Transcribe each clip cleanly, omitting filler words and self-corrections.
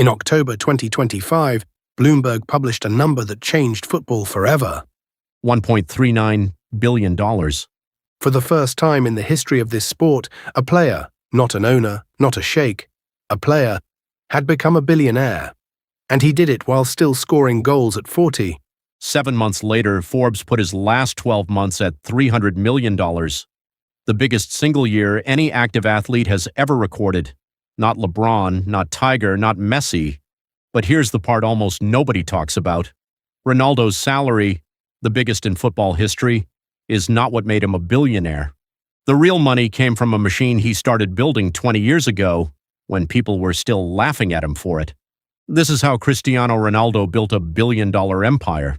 In October 2025, Bloomberg published a number that changed football forever. $1.39 billion. For the first time in the history of this sport, a player, not an owner, not a sheikh, a player, had become a billionaire. And he did it while still scoring goals at 40. 7 months later, Forbes put his last 12 months at $300 million. The biggest single year any active athlete has ever recorded. Not LeBron, not Tiger, not Messi. But here's the part almost nobody talks about. Ronaldo's salary, the biggest in football history, is not what made him a billionaire. The real money came from a machine he started building 20 years ago, when people were still laughing at him for it. This is how Cristiano Ronaldo built a billion-dollar empire.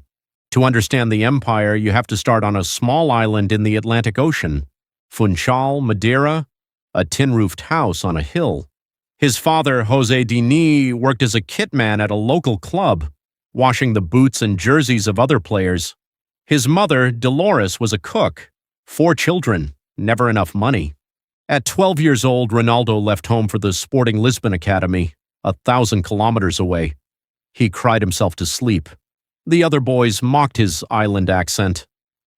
To understand the empire, you have to start on a small island in the Atlantic Ocean, Funchal, Madeira, a tin-roofed house on a hill. His father, José Dini, worked as a kitman at a local club, washing the boots and jerseys of other players. His mother, Dolores, was a cook. 4 children, never enough money. At 12 years old, Ronaldo left home for the Sporting Lisbon Academy, 1,000 kilometers away. He cried himself to sleep. The other boys mocked his island accent.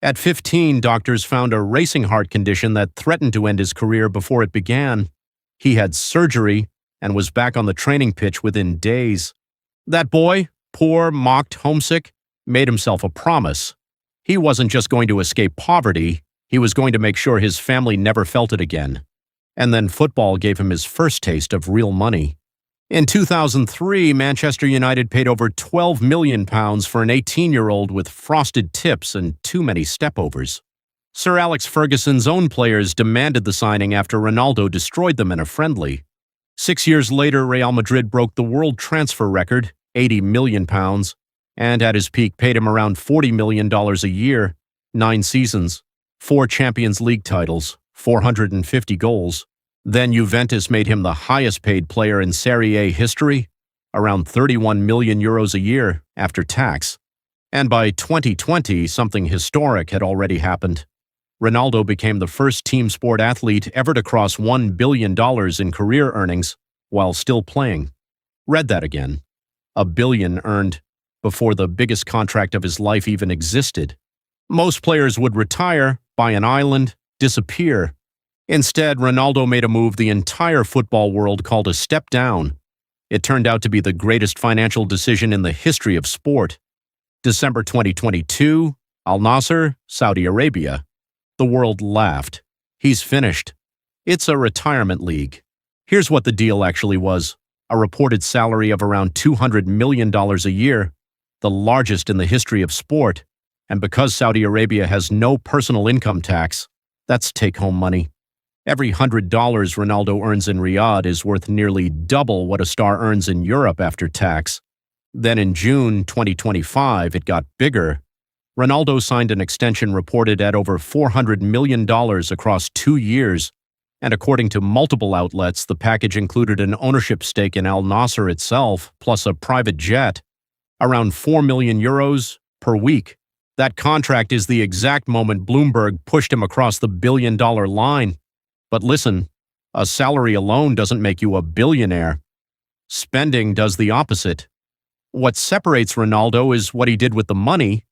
At 15, doctors found a racing heart condition that threatened to end his career before it began. He had surgery and was back on the training pitch within days. That boy, poor, mocked, homesick, made himself a promise. He wasn't just going to escape poverty, he was going to make sure his family never felt it again. And then football gave him his first taste of real money. In 2003, Manchester United paid over £12 million for an 18-year-old with frosted tips and too many stepovers. Sir Alex Ferguson's own players demanded the signing after Ronaldo destroyed them in a friendly. 6 years later, Real Madrid broke the world transfer record, £80 million, and at his peak paid him around $40 million a year, 9 seasons, 4 Champions League titles, 450 goals. Then Juventus made him the highest-paid player in Serie A history, around €31 million a year after tax. And by 2020, something historic had already happened. Ronaldo became the first team sport athlete ever to cross $1 billion in career earnings while still playing. Read that again. $1 billion earned before the biggest contract of his life even existed. Most players would retire, buy an island, disappear. Instead, Ronaldo made a move the entire football world called a step down. It turned out to be the greatest financial decision in the history of sport. December 2022, Al Nassr, Saudi Arabia. The world laughed. He's finished. It's a retirement league. Here's what the deal actually was. A reported salary of around $200 million a year, the largest in the history of sport. And because Saudi Arabia has no personal income tax, that's take-home money. Every $100 Ronaldo earns in Riyadh is worth nearly double what a star earns in Europe after tax. Then in June 2025, it got bigger. Ronaldo signed an extension reported at over $400 million across 2 years, and according to multiple outlets, the package included an ownership stake in Al Nassr itself, plus a private jet. Around €4 million per week. That contract is the exact moment Bloomberg pushed him across the billion-dollar line. But listen, a salary alone doesn't make you a billionaire. Spending does the opposite. What separates Ronaldo is what he did with the money,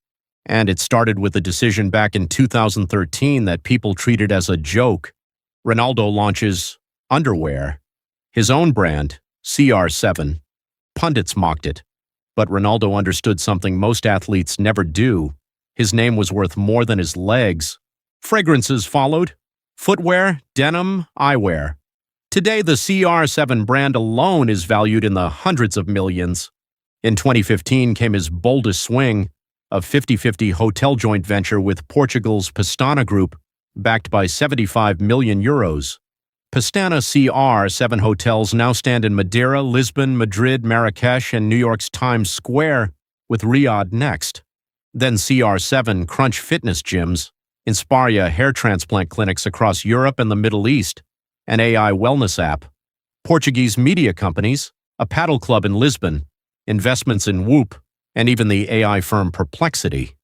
and it started with a decision back in 2013 that people treated as a joke. Ronaldo launches underwear, his own brand, CR7. Pundits mocked it, but Ronaldo understood something most athletes never do. His name was worth more than his legs. Fragrances followed. Footwear, denim, eyewear. Today, the CR7 brand alone is valued in the hundreds of millions. In 2015 came his boldest swing, a 50-50 hotel joint venture with Portugal's Pestana Group, backed by €75 million. Pestana CR7 hotels now stand in Madeira, Lisbon, Madrid, Marrakesh, and New York's Times Square, with Riyadh next. Then CR7 Crunch fitness gyms, Inspiria hair transplant clinics across Europe and the Middle East, an AI wellness app, Portuguese media companies, a paddle club in Lisbon, investments in Whoop, and even the AI firm Perplexity.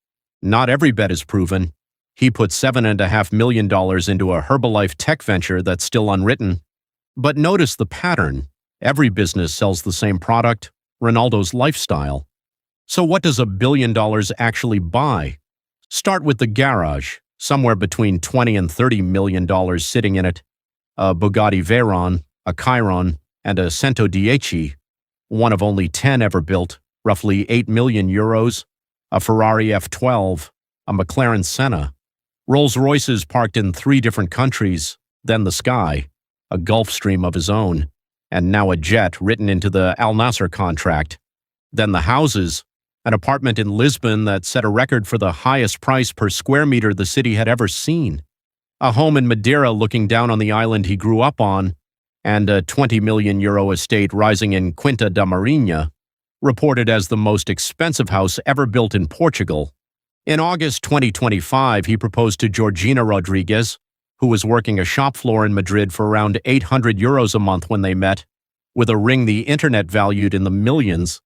Not every bet is proven. He put $7.5 million into a Herbalife tech venture that's still unwritten. But notice the pattern. Every business sells the same product, Ronaldo's lifestyle. So what does $1 billion actually buy? Start with the garage, somewhere between $20 and $30 million sitting in it. A Bugatti Veyron, a Chiron, and a Cento Dieci, one of only 10 ever built, roughly €8 million, a Ferrari F12, a McLaren Senna, Rolls-Royces parked in 3 different countries, then the sky, a Gulfstream of his own, and now a jet written into the Al Nassr contract, then the houses, an apartment in Lisbon that set a record for the highest price per square meter the city had ever seen, a home in Madeira looking down on the island he grew up on, and a €20 million estate rising in Quinta da Marinha, reported as the most expensive house ever built in Portugal. In August 2025, he proposed to Georgina Rodriguez, who was working a shop floor in Madrid for around €800 a month when they met, with a ring the internet valued in the millions.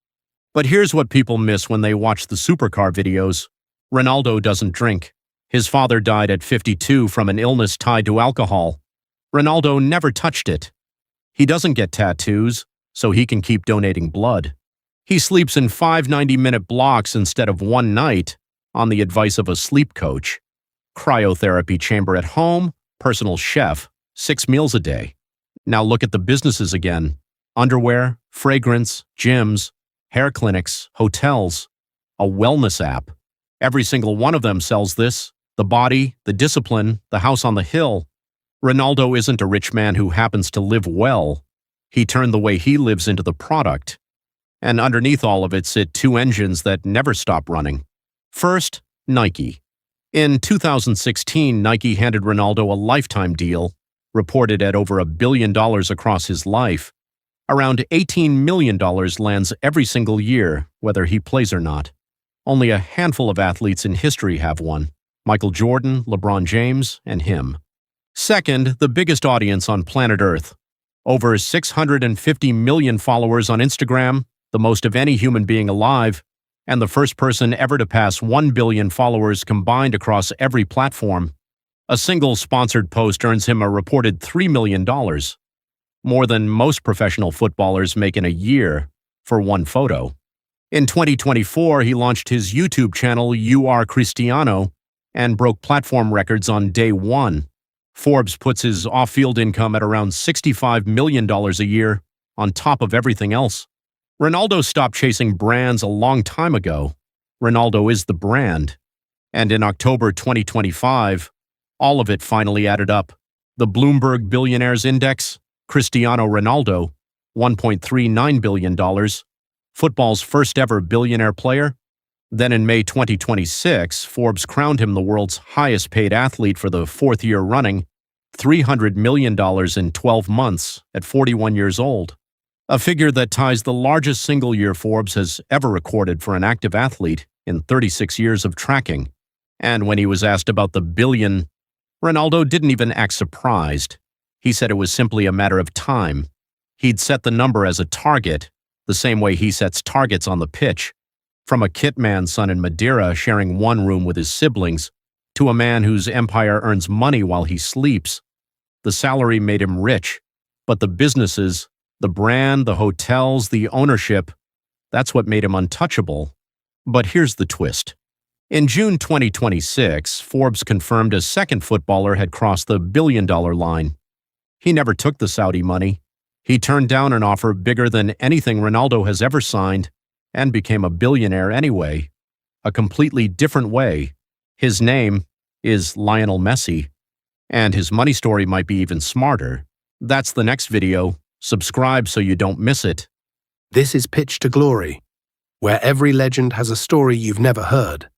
But here's what people miss when they watch the supercar videos. Ronaldo doesn't drink. His father died at 52 from an illness tied to alcohol. Ronaldo never touched it. He doesn't get tattoos, so he can keep donating blood. He sleeps in 5 90-minute blocks instead of one night, on the advice of a sleep coach. Cryotherapy chamber at home, personal chef, 6 meals a day. Now look at the businesses again. Underwear, fragrance, gyms, hair clinics, hotels, a wellness app. Every single one of them sells this. The body, the discipline, the house on the hill. Ronaldo isn't a rich man who happens to live well. He turned the way he lives into the product. And underneath all of it sit 2 engines that never stop running. First, Nike. In 2016, Nike handed Ronaldo a lifetime deal, reported at over $1 billion across his life. Around $18 million lands every single year, whether he plays or not. Only a handful of athletes in history have one: Michael Jordan, LeBron James, and him. Second, the biggest audience on planet Earth. Over 650 million followers on Instagram, the most of any human being alive, and the first person ever to pass 1 billion followers combined across every platform. A single sponsored post earns him a reported $3 million, more than most professional footballers make in a year for one photo. In 2024, he launched his YouTube channel, You Are Cristiano, and broke platform records on day 1. Forbes puts his off-field income at around $65 million a year, on top of everything else. Ronaldo stopped chasing brands a long time ago. Ronaldo is the brand. And in October 2025, all of it finally added up. The Bloomberg Billionaires Index, Cristiano Ronaldo, $1.39 billion, football's first ever billionaire player. Then in May 2026, Forbes crowned him the world's highest paid athlete for the 4th year running, $300 million in 12 months at 41 years old. A figure that ties the largest single year Forbes has ever recorded for an active athlete in 36 years of tracking. And when he was asked about the billion, Ronaldo didn't even act surprised. He said it was simply a matter of time. He'd set the number as a target, the same way he sets targets on the pitch. From a kitman's son in Madeira sharing one room with his siblings, to a man whose empire earns money while he sleeps. The salary made him rich, but the businesses, the brand, the hotels, the ownership, that's what made him untouchable. But here's the twist. In June 2026, Forbes confirmed a second footballer had crossed the $1 billion line. He never took the Saudi money. He turned down an offer bigger than anything Ronaldo has ever signed, and became a billionaire anyway. A completely different way. His name is Lionel Messi. And his money story might be even smarter. That's the next video. Subscribe so you don't miss it. This is Pitch to Glory, where every legend has a story you've never heard.